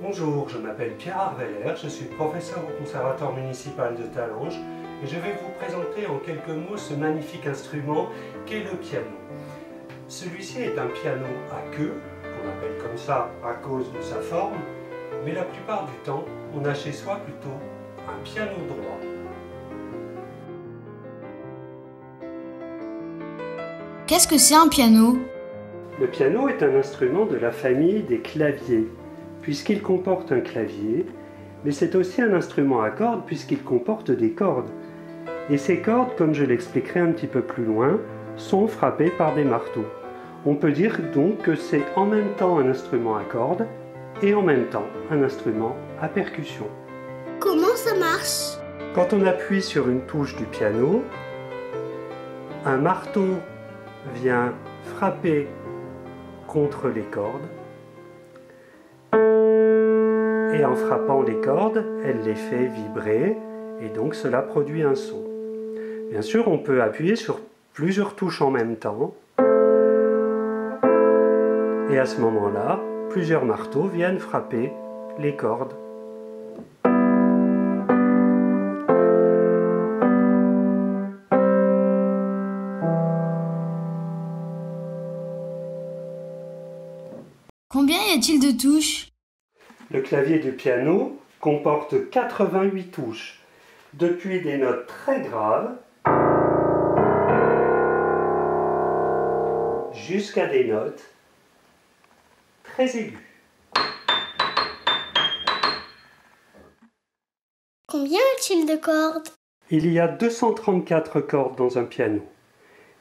Bonjour, je m'appelle Pierre Arveller, je suis professeur au Conservatoire municipal de Talange et je vais vous présenter en quelques mots ce magnifique instrument qu'est le piano. Celui-ci est un piano à queue, qu'on appelle comme ça à cause de sa forme, mais la plupart du temps, on a chez soi plutôt un piano droit. Qu'est-ce que c'est un piano? Le piano est un instrument de la famille des claviers, puisqu'il comporte un clavier, mais c'est aussi un instrument à cordes puisqu'il comporte des cordes. Et ces cordes, comme je l'expliquerai un petit peu plus loin, sont frappées par des marteaux. On peut dire donc que c'est en même temps un instrument à cordes et en même temps un instrument à percussion. Comment ça marche? Quand on appuie sur une touche du piano, un marteau vient frapper contre les cordes. Et en frappant les cordes, elle les fait vibrer et donc cela produit un son. Bien sûr, on peut appuyer sur plusieurs touches en même temps et à ce moment-là, plusieurs marteaux viennent frapper les cordes. Combien y a-t-il de touches? Le clavier du piano comporte 88 touches, depuis des notes très graves jusqu'à des notes très aiguës. Combien y a-t-il de cordes? Il y a 234 cordes dans un piano.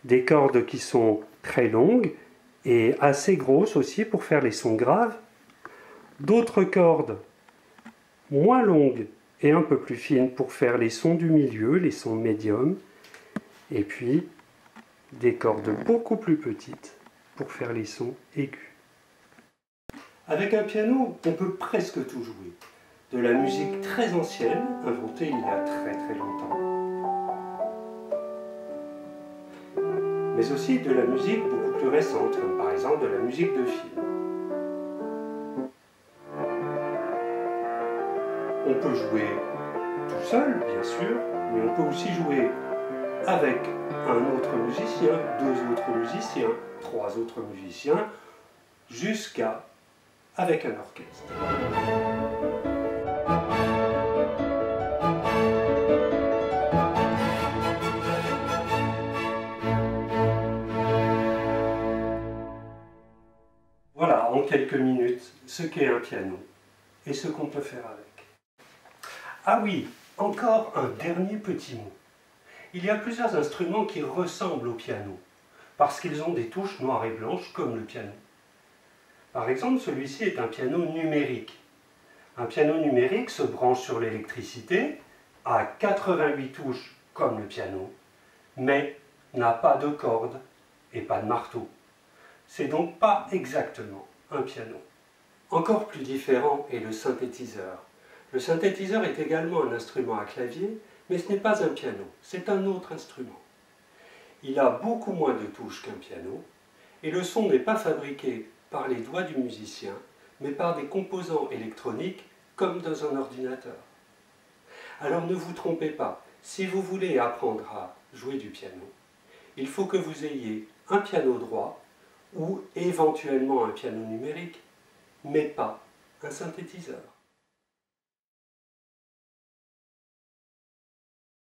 Des cordes qui sont très longues et assez grosses aussi pour faire les sons graves. D'autres cordes moins longues et un peu plus fines pour faire les sons du milieu, les sons médiums. Et puis des cordes beaucoup plus petites pour faire les sons aigus. Avec un piano, on peut presque tout jouer. De la musique très ancienne, inventée il y a très longtemps, mais aussi de la musique beaucoup plus récente, comme par exemple de la musique de film. On peut jouer tout seul, bien sûr, mais on peut aussi jouer avec un autre musicien, deux autres musiciens, trois autres musiciens, jusqu'à avec un orchestre. Voilà, en quelques minutes, ce qu'est un piano et ce qu'on peut faire avec. Ah oui, encore un dernier petit mot. Il y a plusieurs instruments qui ressemblent au piano, parce qu'ils ont des touches noires et blanches comme le piano. Par exemple, celui-ci est un piano numérique. Un piano numérique se branche sur l'électricité, a 88 touches comme le piano, mais n'a pas de cordes et pas de marteau. C'est donc pas exactement un piano. Encore plus différent est le synthétiseur. Le synthétiseur est également un instrument à clavier, mais ce n'est pas un piano, c'est un autre instrument. Il a beaucoup moins de touches qu'un piano, et le son n'est pas fabriqué par les doigts du musicien, mais par des composants électroniques comme dans un ordinateur. Alors ne vous trompez pas, si vous voulez apprendre à jouer du piano, il faut que vous ayez un piano droit ou éventuellement un piano numérique, mais pas un synthétiseur.